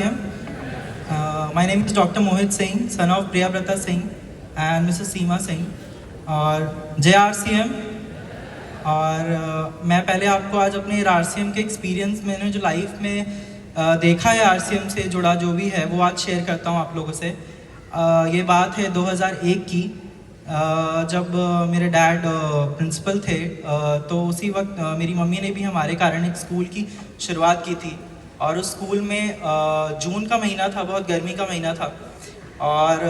My name is Dr. Mohit Singh, son of Priyavrata Singh and Mrs. Seema Singh और JRCM। और मैं पहले आपको आज अपने RCM के एक्सपीरियंस मैंने जो लाइफ में देखा है RCM से जुड़ा जो भी है वो आज शेयर करता हूँ आप लोगों से। ये बात है 2001 की, जब मेरे डैड प्रिंसिपल थे, तो उसी वक्त मेरी मम्मी ने भी हमारे कारण एक स्कूल की शुरुआत की थी। और उस स्कूल में जून का महीना था, बहुत गर्मी का महीना था। और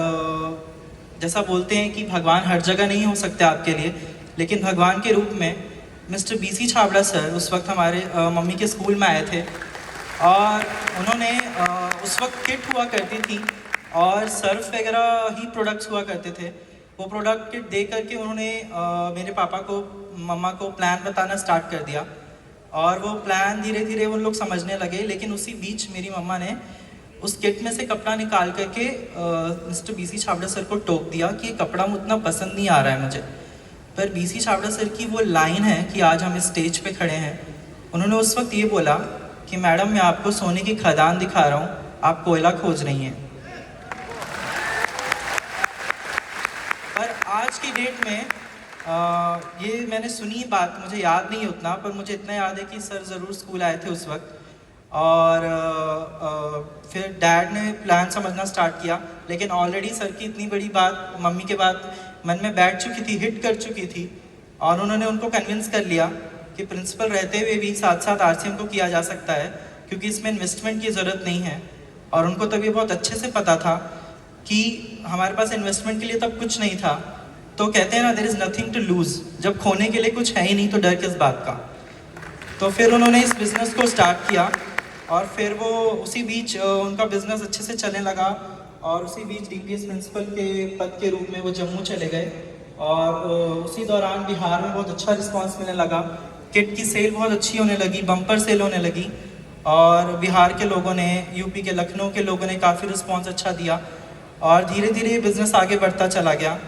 जैसा बोलते हैं कि भगवान हर जगह नहीं हो सकते आपके लिए, लेकिन भगवान के रूप में मिस्टर BC छाबड़ा सर उस वक्त हमारे मम्मी के स्कूल में आए थे। और उन्होंने उस वक्त किट हुआ करती थी और सर्फ वगैरह ही प्रोडक्ट्स हुआ करते थे। वो प्रोडक्ट किट दे करके उन्होंने मेरे पापा को, मम्मा को प्लान बताना स्टार्ट कर दिया। और वो प्लान धीरे धीरे उन लोग समझने लगे। लेकिन उसी बीच मेरी मम्मा ने उस किट में से कपड़ा निकाल करके मिस्टर BC छाबड़ा सर को टोक दिया कि ये कपड़ा उतना पसंद नहीं आ रहा है मुझे। पर BC छाबड़ा सर की वो लाइन है कि आज हम इस स्टेज पे खड़े हैं। उन्होंने उस वक्त ये बोला कि मैडम, मैं आपको सोने की खदान दिखा रहा हूँ, आप कोयला खोज रही हैं। पर आज की डेट में ये मैंने सुनी बात, मुझे याद नहीं उतना, पर मुझे इतना याद है कि सर ज़रूर स्कूल आए थे उस वक्त। और फिर डैड ने प्लान समझना स्टार्ट किया। लेकिन ऑलरेडी सर की इतनी बड़ी बात मम्मी के बाद मन में बैठ चुकी थी, हिट कर चुकी थी। और उन्होंने उनको कन्विंस कर लिया कि प्रिंसिपल रहते हुए भी साथ साथ RCM को किया जा सकता है, क्योंकि इसमें इन्वेस्टमेंट की ज़रूरत नहीं है। और उनको तब ये बहुत अच्छे से पता था कि हमारे पास इन्वेस्टमेंट के लिए तब कुछ नहीं था। तो कहते हैं ना, there is nothing to lose. जब खोने के लिए कुछ है ही नहीं तो डर किस बात का। तो फिर उन्होंने इस बिज़नेस को स्टार्ट किया। और फिर वो उसी बीच उनका बिज़नेस अच्छे से चलने लगा। और उसी बीच DPS प्रिंसिपल के पद के रूप में वो जम्मू चले गए। और उसी दौरान बिहार में बहुत अच्छा रिस्पांस मिलने लगा। किट की सेल बहुत अच्छी होने लगी, बम्पर सेल होने लगी। और बिहार के लोगों ने, यूपी के लखनऊ के लोगों ने काफ़ी रिस्पांस अच्छा दिया। और धीरे धीरे ये बिज़नेस आगे बढ़ता चला गया।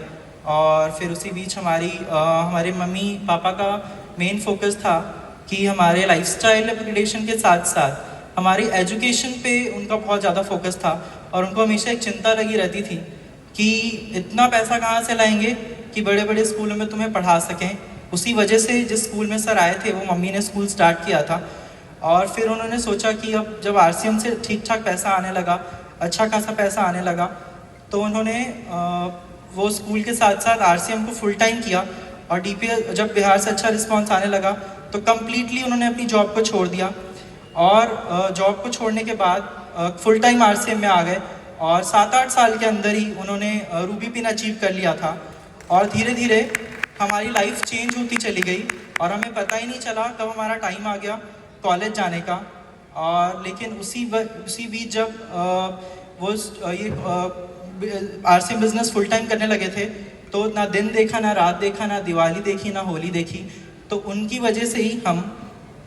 और फिर उसी बीच हमारे मम्मी पापा का मेन फोकस था कि हमारे लाइफस्टाइल अपग्रेडेशन के साथ साथ हमारी एजुकेशन पे उनका बहुत ज़्यादा फोकस था। और उनको हमेशा एक चिंता लगी रहती थी कि इतना पैसा कहाँ से लाएंगे कि बड़े बड़े स्कूलों में तुम्हें पढ़ा सकें। उसी वजह से जिस स्कूल में सर आए थे वो मम्मी ने स्कूल स्टार्ट किया था। और फिर उन्होंने सोचा कि अब जब RCM से ठीक ठाक पैसा आने लगा, अच्छा खासा पैसा आने लगा, तो उन्होंने वो स्कूल के साथ साथ RCM को फुल टाइम किया। और DPS जब बिहार से अच्छा रिस्पांस आने लगा तो कम्प्लीटली उन्होंने अपनी जॉब को छोड़ दिया। और जॉब को छोड़ने के बाद फुल टाइम RCM में आ गए। और 7-8 साल के अंदर ही उन्होंने रूबी पिन अचीव कर लिया था। और धीरे धीरे हमारी लाइफ चेंज होती चली गई और हमें पता ही नहीं चला कब हमारा टाइम आ गया कॉलेज जाने का। और लेकिन उसी बीच जब वो RCM बिज़नेस फुल टाइम करने लगे थे तो ना दिन देखा, ना रात देखा, ना दिवाली देखी, ना होली देखी। तो उनकी वजह से ही हम,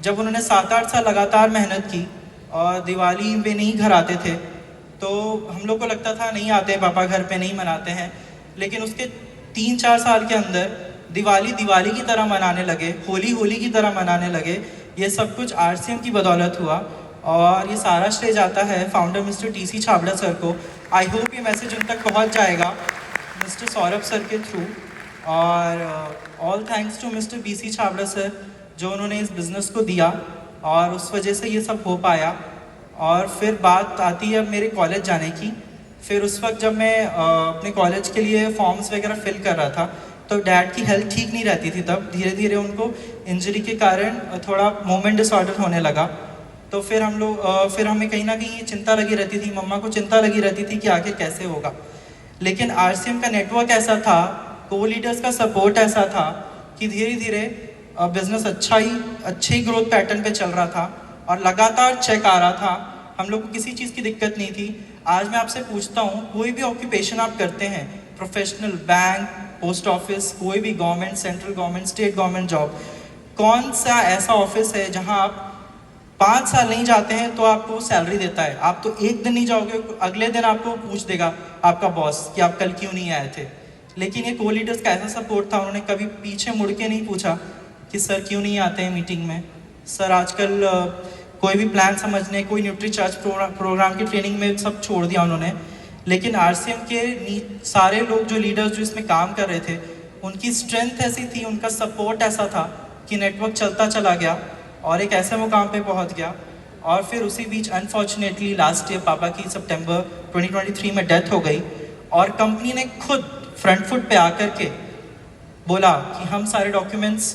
जब उन्होंने 7-8 साल लगातार मेहनत की और दिवाली में नहीं घर आते थे, तो हम लोग को लगता था नहीं आते पापा घर पे, नहीं मनाते हैं। लेकिन उसके 3-4 साल के अंदर दिवाली दिवाली की तरह मनाने लगे, होली होली की तरह मनाने लगे। ये सब कुछ RCM की बदौलत हुआ। और ये सारा श्रेय जाता है founder mister TC Chhabra sir को। आई होप ये मैसेज उन तक पहुँच जाएगा मिस्टर सौरभ सर के थ्रू। और all thanks to mister BC Chhabra sir, जो उन्होंने इस बिज़नेस को दिया और उस वजह से ये सब हो पाया। और फिर बात आती है अब मेरे कॉलेज जाने की। फिर उस वक्त जब मैं अपने कॉलेज के लिए फॉर्म्स वगैरह फिल कर रहा था तो डैड की हेल्थ ठीक नहीं रहती थी। तब धीरे धीरे उनको इंजरी के कारण थोड़ा मूवमेंट डिसऑर्डर होने लगा। तो फिर फिर हमें कहीं ना कहीं चिंता लगी रहती थी, मम्मा को चिंता लगी रहती थी कि आगे कैसे होगा। लेकिन RCM का नेटवर्क ऐसा था, को लीडर्स का सपोर्ट ऐसा था कि धीरे धीरे बिज़नेस अच्छे ही ग्रोथ पैटर्न पे चल रहा था और लगातार चेक आ रहा था। हम लोग को किसी चीज़ की दिक्कत नहीं थी। आज मैं आपसे पूछता हूँ, कोई भी ऑक्यूपेशन आप करते हैं, प्रोफेशनल, बैंक, पोस्ट ऑफिस, कोई भी government, central government, state government job, कौन सा ऐसा ऑफिस है जहाँ आप 5 साल नहीं जाते हैं तो आपको सैलरी देता है? आप तो एक दिन नहीं जाओगे, अगले दिन आपको पूछ देगा आपका बॉस कि आप कल क्यों नहीं आए थे। लेकिन ये को लीडर्स का ऐसा सपोर्ट था, उन्होंने कभी पीछे मुड़ के नहीं पूछा कि सर क्यों नहीं आते हैं मीटिंग में, सर आजकल कोई भी प्लान समझने, कोई न्यूट्रीचार्ज प्रोग्राम की ट्रेनिंग में सब छोड़ दिया उन्होंने। लेकिन आरसीएम के सारे लोग जो लीडर्स जो इसमें काम कर रहे थे, उनकी स्ट्रेंथ ऐसी थी, उनका सपोर्ट ऐसा था कि नेटवर्क चलता चला गया और एक ऐसे मुकाम पे पहुंच गया। और फिर उसी बीच अनफॉर्चुनेटली लास्ट ईयर पापा की सितंबर 2023 में डेथ हो गई और कंपनी ने खुद फ्रंट फुट पे आकर के बोला कि हम सारे डॉक्यूमेंट्स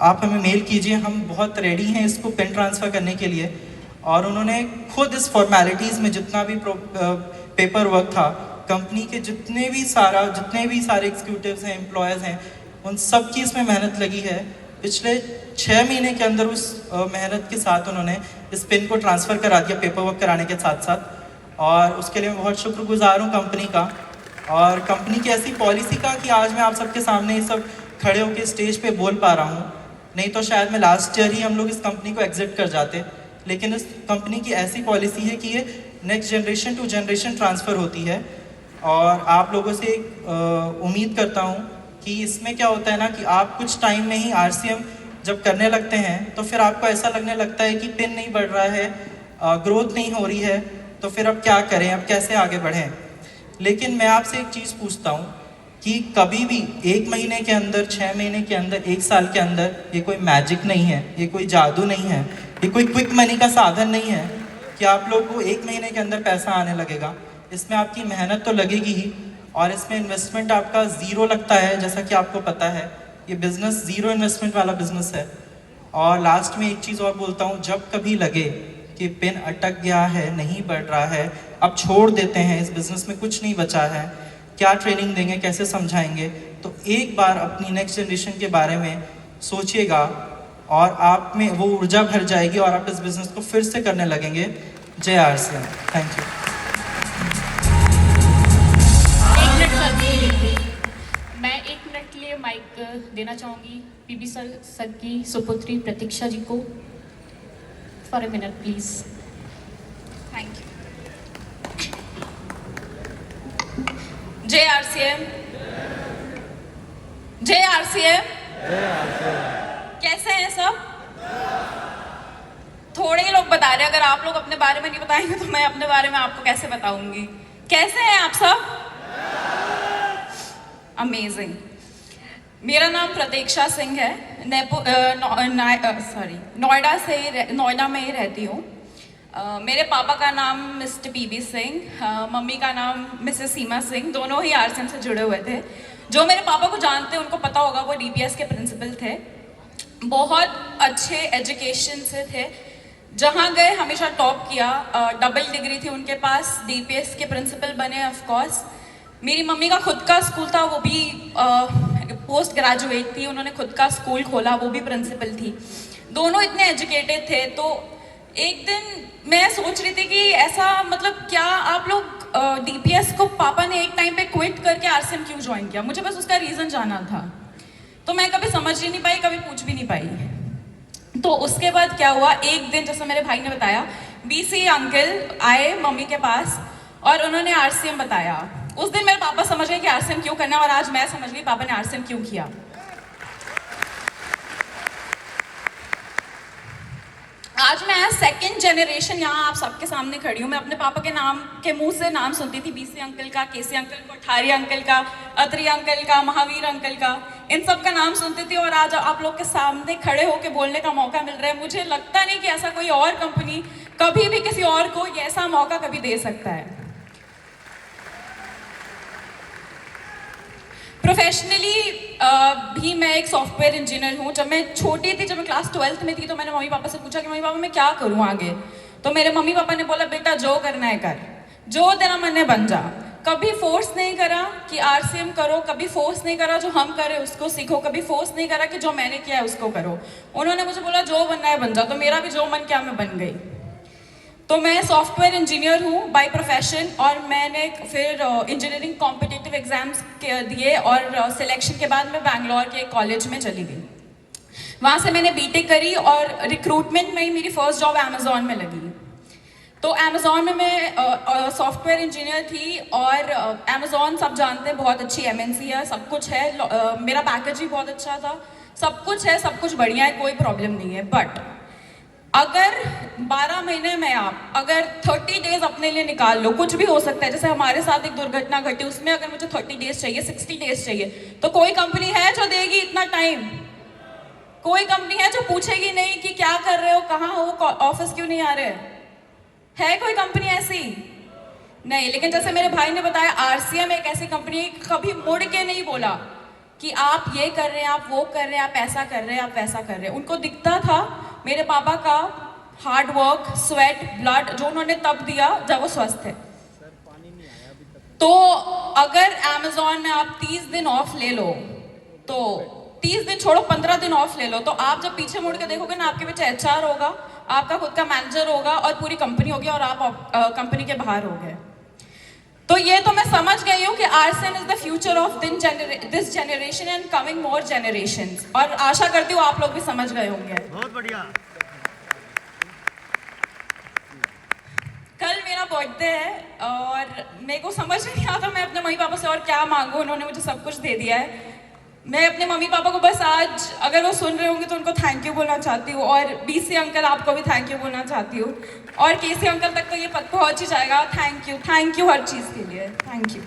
आप हमें मेल कीजिए, हम बहुत रेडी हैं इसको पेन ट्रांसफ़र करने के लिए। और उन्होंने खुद इस फॉर्मेलिटीज़ में जितना भी पेपर वर्क था, कंपनी के जितने भी सारे एग्जीक्यूटिव्स हैं, एम्प्लॉयज़ हैं, उन सब की इसमें मेहनत लगी है। पिछले 6 महीने के अंदर उस मेहनत के साथ उन्होंने इस पेन को ट्रांसफ़र करा दिया पेपर वर्क कराने के साथ साथ। और उसके लिए मैं बहुत शुक्रगुजार हूँ कंपनी का और कंपनी की ऐसी पॉलिसी का कि आज मैं आप सबके सामने ये सब खड़े होकर स्टेज पे बोल पा रहा हूँ। नहीं तो शायद मैं लास्ट ईयर ही हम लोग इस कंपनी को एग्जिट कर जाते। लेकिन इस कंपनी की ऐसी पॉलिसी है कि ये next generation to generation transfer होती है। और आप लोगों से उम्मीद करता हूँ कि इसमें क्या होता है ना कि आप कुछ टाइम में ही आरसीएम जब करने लगते हैं तो फिर आपको ऐसा लगने लगता है कि पिन नहीं बढ़ रहा है, ग्रोथ नहीं हो रही है, तो फिर अब क्या करें, अब कैसे आगे बढ़ें। लेकिन मैं आपसे एक चीज़ पूछता हूँ कि कभी भी 1 महीने के अंदर, 6 महीने के अंदर, 1 साल के अंदर ये कोई मैजिक नहीं है, ये कोई जादू नहीं है, ये कोई क्विक मनी का साधन नहीं है कि आप लोग को 1 महीने के अंदर पैसा आने लगेगा। इसमें आपकी मेहनत तो लगेगी ही और इसमें इन्वेस्टमेंट आपका ज़ीरो लगता है। जैसा कि आपको पता है ये बिज़नेस ज़ीरो इन्वेस्टमेंट वाला बिज़नेस है। और लास्ट में एक चीज़ और बोलता हूँ, जब कभी लगे कि पिन अटक गया है, नहीं बढ़ रहा है, अब छोड़ देते हैं, इस बिज़नेस में कुछ नहीं बचा है, क्या ट्रेनिंग देंगे, कैसे समझाएंगे, तो एक बार अपनी नेक्स्ट जनरेशन के बारे में सोचिएगा और आप में वो ऊर्जा भर जाएगी और आप इस बिज़नेस को फिर से करने लगेंगे। जय आरसीएम। Thank you. मैं 1 मिनट के लिए माइक देना चाहूँगी पीबी सर की सुपुत्री प्रतीक्षा जी को। For a minute please. Thank you. जय आरसीएम। जय आरसीएम। कैसे हैं सब? थोड़े ही लोग बता रहे हैं। अगर आप लोग अपने बारे में नहीं बताएंगे तो मैं अपने बारे में आपको कैसे बताऊंगी। कैसे हैं आप सब? अमेजिंग। मेरा नाम प्रतीक्षा सिंह है। नोएडा में ही रहती हूँ। मेरे पापा का नाम मिस्टर पीबी सिंह, मम्मी का नाम मिसेस सीमा सिंह, दोनों ही आरसीएम से जुड़े हुए थे। जो मेरे पापा को जानते हैं उनको पता होगा, वो डीपीएस के प्रिंसिपल थे। बहुत अच्छे एजुकेशन से थे, जहाँ गए हमेशा टॉप किया। डबल डिग्री थी उनके पास, डीपीएस के प्रिंसिपल बने ऑफ कोर्स। मेरी मम्मी का खुद का स्कूल था, वो भी पोस्ट ग्रेजुएट थी, उन्होंने खुद का स्कूल खोला, वो भी प्रिंसिपल थी। दोनों इतने एजुकेटेड थे। तो एक दिन मैं सोच रही थी कि ऐसा मतलब क्या आप लोग डीपीएस को पापा ने एक टाइम पे क्विट करके आरसीएम क्यों ज्वाइन किया? मुझे बस उसका रीज़न जानना था। तो मैं कभी समझ ही नहीं पाई, कभी पूछ भी नहीं पाई। तो उसके बाद क्या हुआ, एक दिन जैसा मेरे भाई ने बताया, बीसी अंकल आए मम्मी के पास और उन्होंने आरसीएम बताया। उस दिन मेरे पापा समझ गए कि आरसीएम क्यों करना है और आज मैं समझ गई पापा ने आरसीएम क्यों किया। आज मैं 2nd जनरेशन यहाँ आप सबके सामने खड़ी हूँ। मैं अपने पापा के नाम के मुंह से नाम सुनती थी, बीसी अंकल का, केसी अंकल का, ठारी अंकल का, अत्री अंकल का, महावीर अंकल का, इन सब का नाम सुनती थी। और आज आप लोग के सामने खड़े होकर बोलने का मौका मिल रहा है। मुझे लगता नहीं कि ऐसा कोई और कंपनी कभी भी किसी और को ऐसा मौका कभी दे सकता है। प्रोफेशनली भी मैं एक सॉफ्टवेयर इंजीनियर हूँ। जब मैं छोटी थी, जब मैं क्लास 12th में थी, तो मैंने मम्मी पापा से पूछा कि मम्मी पापा मैं क्या करूँ आगे। तो मेरे मम्मी पापा ने बोला बेटा जो करना है कर, जो तेरा मन है बन जा। कभी फोर्स नहीं करा कि आरसीएम करो, कभी फोर्स नहीं करा जो हम करें उसको सीखो, कभी फोर्स नहीं करा कि जो मैंने किया है उसको करो। उन्होंने मुझे बोला जो बनना है बन जा। तो मेरा भी जो मन किया मैं बन गई। तो मैं सॉफ्टवेयर इंजीनियर हूँ बाय प्रोफेशन और मैंने फिर इंजीनियरिंग कॉम्पिटिटिव एग्जाम्स दिए और सिलेक्शन के बाद मैं बैंगलोर के कॉलेज में चली गई। वहाँ से मैंने बीटेक करी और रिक्रूटमेंट में ही मेरी फर्स्ट जॉब अमेज़ॉन में लगी। तो अमेज़ॉन में मैं सॉफ्टवेयर इंजीनियर थी और अमेज़ॉन सब जानते हैं बहुत अच्छी एमएनसी है, सब कुछ है। मेरा पैकेज भी बहुत अच्छा था, सब कुछ है, सब कुछ बढ़िया है, कोई प्रॉब्लम नहीं है। बट अगर 12 महीने में आप अगर 30 डेज अपने लिए निकाल लो, कुछ भी हो सकता है, जैसे हमारे साथ एक दुर्घटना घटी, उसमें अगर मुझे 30 डेज चाहिए, 60 डेज चाहिए, तो कोई कंपनी है जो देगी इतना टाइम? कोई कंपनी है जो पूछेगी नहीं कि क्या कर रहे हो, कहाँ हो, ऑफिस क्यों नहीं आ रहे? है कोई कंपनी ऐसी? नहीं। लेकिन जैसे मेरे भाई ने बताया, आरसीएम एक ऐसी कंपनी, कभी मुड़ के नहीं बोला कि आप ये कर रहे हैं, आप वो कर रहे हैं, आप ऐसा कर रहे हैं, आप वैसा कर रहे हैं। उनको दिखता था मेरे पापा का हार्ड वर्क, स्वेट, ब्लड जो उन्होंने तब दिया जब वो स्वस्थ थे। तो अगर अमेजोन में आप 30 दिन ऑफ ले लो, तो 30 दिन छोड़ो, 15 दिन ऑफ ले लो, तो आप जब पीछे मुड़ के देखोगे ना, आपके पीछे एचआर होगा, आपका खुद का मैनेजर होगा और पूरी कंपनी होगी, और आप कंपनी के बाहर हो गए। तो ये तो मैं समझ गई हूँ कि RCM is the future of this generation and coming more generations, और आशा करती हूँ आप लोग भी समझ गए होंगे। बहुत बढ़िया। कल मेरा बर्थडे है और मेरे को समझ नहीं आता मैं अपने मम्मी पापा से और क्या मांगू, उन्होंने मुझे सब कुछ दे दिया है। मैं अपने मम्मी पापा को बस आज, अगर वो सुन रहे होंगे तो उनको थैंक यू बोलना चाहती हूँ, और बीसी अंकल आपको भी थैंक यू बोलना चाहती हूँ, और केसी अंकल तक तो ये पहुंच ही जाएगा। थैंक यू हर चीज़ के लिए, थैंक यू।